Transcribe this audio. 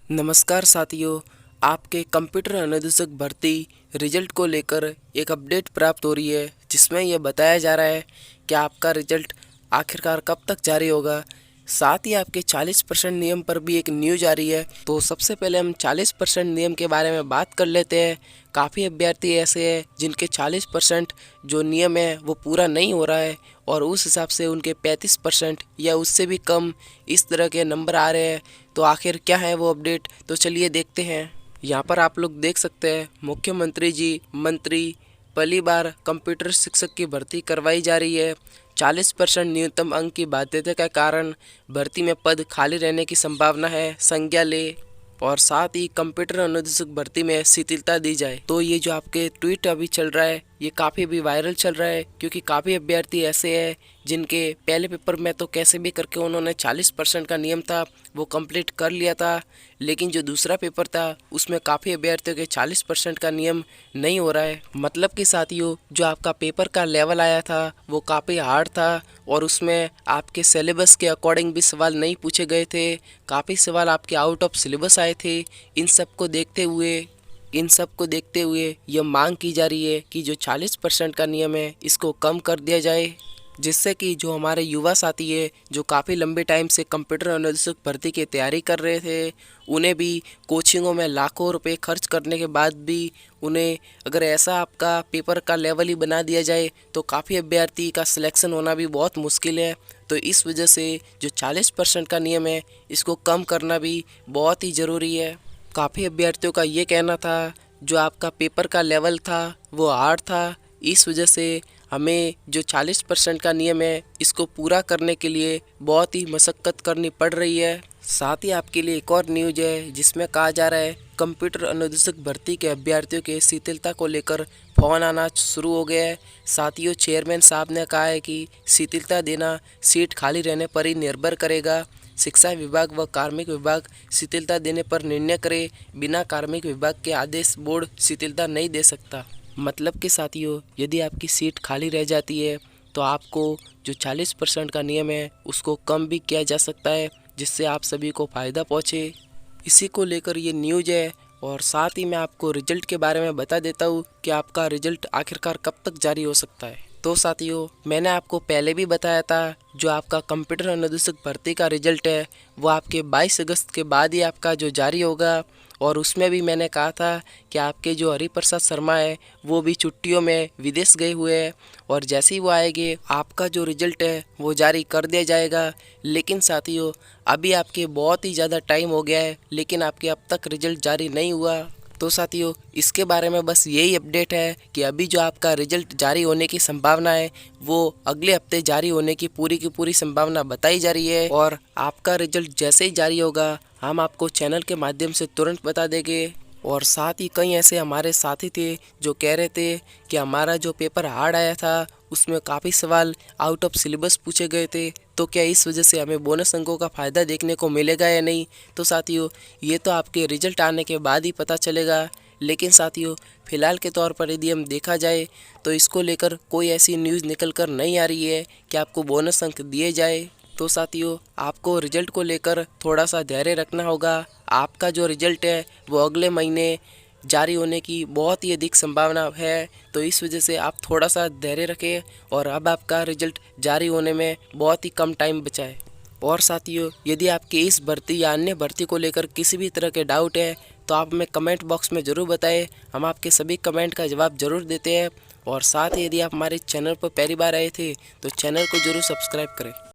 नमस्कार साथियों, आपके कंप्यूटर अनुदेशक भर्ती रिजल्ट को लेकर एक अपडेट प्राप्त हो रही है जिसमें यह बताया जा रहा है कि आपका रिजल्ट आखिरकार कब तक जारी होगा। साथ ही आपके 40% नियम पर भी एक न्यूज आ रही है। तो सबसे पहले हम 40% नियम के बारे में बात कर लेते हैं। काफ़ी अभ्यर्थी ऐसे हैं जिनके 40% जो नियम है वो पूरा नहीं हो रहा है और उस हिसाब से उनके 35% या उससे भी कम इस तरह के नंबर आ रहे हैं। तो आखिर क्या है वो अपडेट, तो चलिए देखते हैं। यहाँ पर आप लोग देख सकते हैं मुख्यमंत्री जी मंत्री पहली बार कंप्यूटर शिक्षक की भर्ती करवाई जा रही है। 40% न्यूनतम अंक की बाध्यता के कारण भर्ती में पद खाली रहने की संभावना है, संज्ञा ले। और साथ ही कंप्यूटर अनुदेशक भर्ती में शिथिलता दी जाए। तो ये जो आपके ट्वीट अभी चल रहा है ये काफ़ी अभी वायरल चल रहा है, क्योंकि काफ़ी अभ्यर्थी ऐसे हैं जिनके पहले पेपर में तो कैसे भी करके उन्होंने 40% का नियम था वो कंप्लीट कर लिया था, लेकिन जो दूसरा पेपर था उसमें काफ़ी अभ्यर्थियों के 40% का नियम नहीं हो रहा है। मतलब कि साथियों, जो आपका पेपर का लेवल आया था वो काफ़ी हार्ड था और उसमें आपके सिलेबस के अकॉर्डिंग भी सवाल नहीं पूछे गए थे। काफ़ी सवाल आपके आउट ऑफ सिलेबस आए थे। इन सब को देखते हुए यह मांग की जा रही है कि जो 40% का नियम है इसको कम कर दिया जाए, जिससे कि जो हमारे युवा साथी है जो काफ़ी लंबे टाइम से कंप्यूटर अनुदेशक भर्ती की तैयारी कर रहे थे, उन्हें भी कोचिंगों में लाखों रुपए खर्च करने के बाद भी उन्हें अगर ऐसा आपका पेपर का लेवल ही बना दिया जाए तो काफ़ी अभ्यर्थी का सिलेक्शन होना भी बहुत मुश्किल है। तो इस वजह से जो 40% का नियम है इसको कम करना भी बहुत ही ज़रूरी है। काफ़ी अभ्यर्थियों का ये कहना था जो आपका पेपर का लेवल था वो हार्ड था, इस वजह से हमें जो 40% का नियम है इसको पूरा करने के लिए बहुत ही मशक्क़त करनी पड़ रही है। साथ ही आपके लिए एक और न्यूज है जिसमें कहा जा रहा है कंप्यूटर अनुदेशक भर्ती के अभ्यर्थियों के शिथिलता को लेकर फ़ोन आना शुरू हो गया है। साथियों, चेयरमैन साहब ने कहा है कि शिथिलता देना सीट खाली रहने पर ही निर्भर करेगा। शिक्षा विभाग व कार्मिक विभाग शिथिलता देने पर निर्णय करे, बिना कार्मिक विभाग के आदेश बोर्ड शिथिलता नहीं दे सकता। मतलब कि साथियों, यदि आपकी सीट खाली रह जाती है तो आपको जो 40% का नियम है उसको कम भी किया जा सकता है, जिससे आप सभी को फ़ायदा पहुँचे। इसी को लेकर ये न्यूज है। और साथ ही मैं आपको रिजल्ट के बारे में बता देता हूँ कि आपका रिजल्ट आखिरकार कब तक जारी हो सकता है। तो साथियों, मैंने आपको पहले भी बताया था जो आपका कंप्यूटर अनुदेशक भर्ती का रिजल्ट है वो आपके 22 अगस्त के बाद ही आपका जो जारी होगा। और उसमें भी मैंने कहा था कि आपके जो हरिप्रसाद शर्मा है वो भी छुट्टियों में विदेश गए हुए हैं और जैसे ही वो आएंगे आपका जो रिजल्ट है वो जारी कर दिया जाएगा। लेकिन साथियों, अभी आपके बहुत ही ज़्यादा टाइम हो गया है लेकिन आपके अब तक रिजल्ट जारी नहीं हुआ। तो साथियों, इसके बारे में बस यही अपडेट है कि अभी जो आपका रिजल्ट जारी होने की संभावना है वो अगले हफ्ते जारी होने की पूरी संभावना बताई जा रही है। और आपका रिजल्ट जैसे ही जारी होगा हम आपको चैनल के माध्यम से तुरंत बता देंगे। और साथ ही कई ऐसे हमारे साथी थे जो कह रहे थे कि हमारा जो पेपर हार्ड आया था उसमें काफ़ी सवाल आउट ऑफ सिलेबस पूछे गए थे, तो क्या इस वजह से हमें बोनस अंकों का फ़ायदा देखने को मिलेगा या नहीं। तो साथियों, ये तो आपके रिजल्ट आने के बाद ही पता चलेगा। लेकिन साथियों, फ़िलहाल के तौर पर यदि हम देखा जाए तो इसको लेकर कोई ऐसी न्यूज़ निकल कर नहीं आ रही है कि आपको बोनस अंक दिए जाए। तो साथियों, आपको रिजल्ट को लेकर थोड़ा सा धैर्य रखना होगा। आपका जो रिजल्ट है वो अगले महीने जारी होने की बहुत ही अधिक संभावना है, तो इस वजह से आप थोड़ा सा धैर्य रखें और अब आपका रिजल्ट जारी होने में बहुत ही कम टाइम बचा है। और साथियों, यदि आपकी इस भर्ती या अन्य भर्ती को लेकर किसी भी तरह के डाउट है तो आप हमें कमेंट बॉक्स में ज़रूर बताएं, हम आपके सभी कमेंट का जवाब ज़रूर देते हैं। और साथ ही यदि आप हमारे चैनल पर पहली बार आए थे तो चैनल को ज़रूर सब्सक्राइब करें।